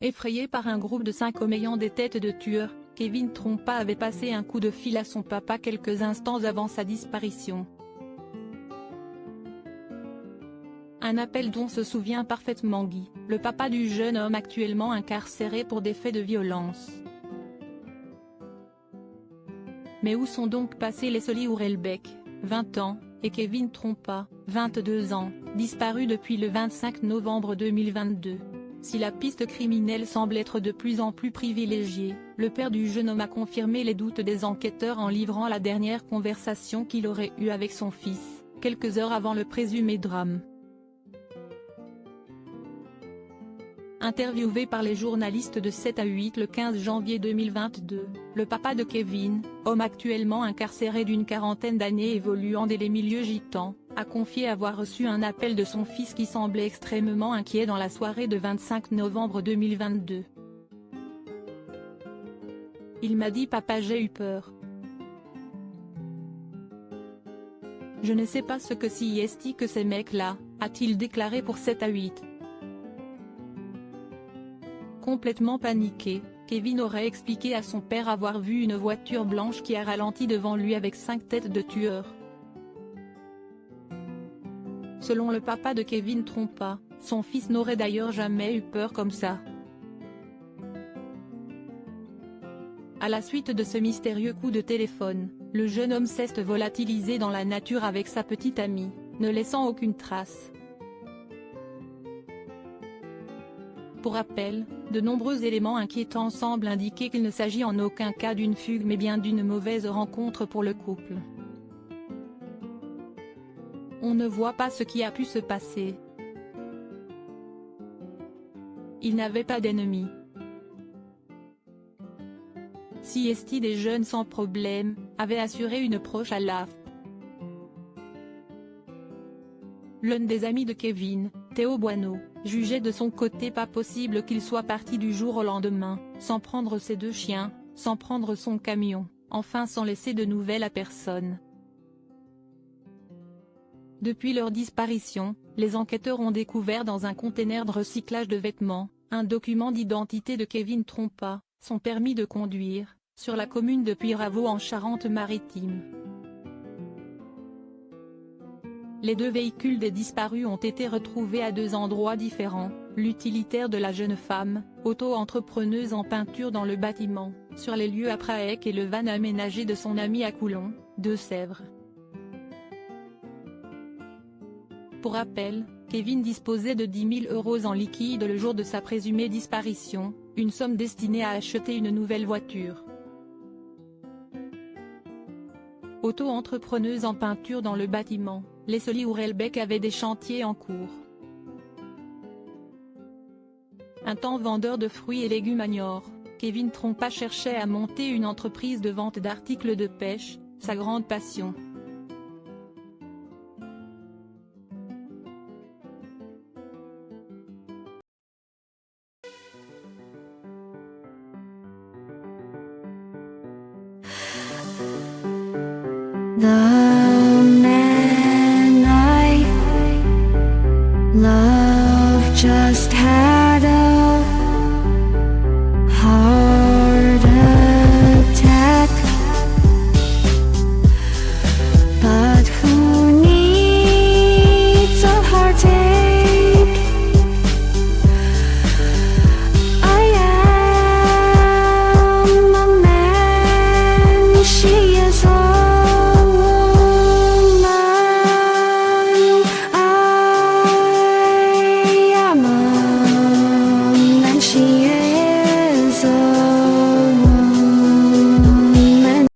Effrayé par un groupe de 5 hommes ayant des têtes de tueurs, Kevin Trompa avait passé un coup de fil à son papa quelques instants avant sa disparition. Un appel dont se souvient parfaitement Guy, le papa du jeune homme actuellement incarcéré pour des faits de violence. Mais où sont donc passés Leslie Hurlbeck, 20 ans, et Kevin Trompa, 22 ans, disparus depuis le 25 novembre 2022 ? Si la piste criminelle semble être de plus en plus privilégiée, le père du jeune homme a confirmé les doutes des enquêteurs en livrant la dernière conversation qu'il aurait eue avec son fils, quelques heures avant le présumé drame. Interviewé par les journalistes de 7 à 8 le 15 janvier 2022, le papa de Kevin, homme actuellement incarcéré d'une quarantaine d'années évoluant dans les milieux gitans, a confié avoir reçu un appel de son fils qui semblait extrêmement inquiet dans la soirée de 25 novembre 2022. Il m'a dit « Papa, j'ai eu peur. Je ne sais pas ce que c'est que ces mecs-là », a-t-il déclaré pour 7 à 8. Complètement paniqué, Kevin aurait expliqué à son père avoir vu une voiture blanche qui a ralenti devant lui avec 5 têtes de tueurs. Selon le papa de Kevin Trompa, son fils n'aurait d'ailleurs jamais eu peur comme ça. À la suite de ce mystérieux coup de téléphone, le jeune homme s'est volatilisé dans la nature avec sa petite amie, ne laissant aucune trace. Pour rappel, de nombreux éléments inquiétants semblent indiquer qu'il ne s'agit en aucun cas d'une fugue mais bien d'une mauvaise rencontre pour le couple. On ne voit pas ce qui a pu se passer. Il n'avait pas d'ennemis. Siesti des jeunes sans problème, avait assuré une proche à l'AFP. L'un des amis de Kevin, Théo Bueno, jugeait de son côté pas possible qu'il soit parti du jour au lendemain, sans prendre ses 2 chiens, sans prendre son camion, enfin sans laisser de nouvelles à personne. Depuis leur disparition, les enquêteurs ont découvert dans un conteneur de recyclage de vêtements, un document d'identité de Kevin Trompa, son permis de conduire, sur la commune de Puyraveau en Charente-Maritime. Les 2 véhicules des disparus ont été retrouvés à 2 endroits différents, l'utilitaire de la jeune femme, auto-entrepreneuse en peinture dans le bâtiment, sur les lieux à Praec et le van aménagé de son ami à Coulon, Deux-Sèvres. Pour rappel, Kevin disposait de 10 000 € en liquide le jour de sa présumée disparition, une somme destinée à acheter une nouvelle voiture. Auto-entrepreneuse en peinture dans le bâtiment, Leslie Hurlbeck avait des chantiers en cours. Un temps vendeur de fruits et légumes à Niort, Kevin Trompa cherchait à monter une entreprise de vente d'articles de pêche, sa grande passion. The man I love just had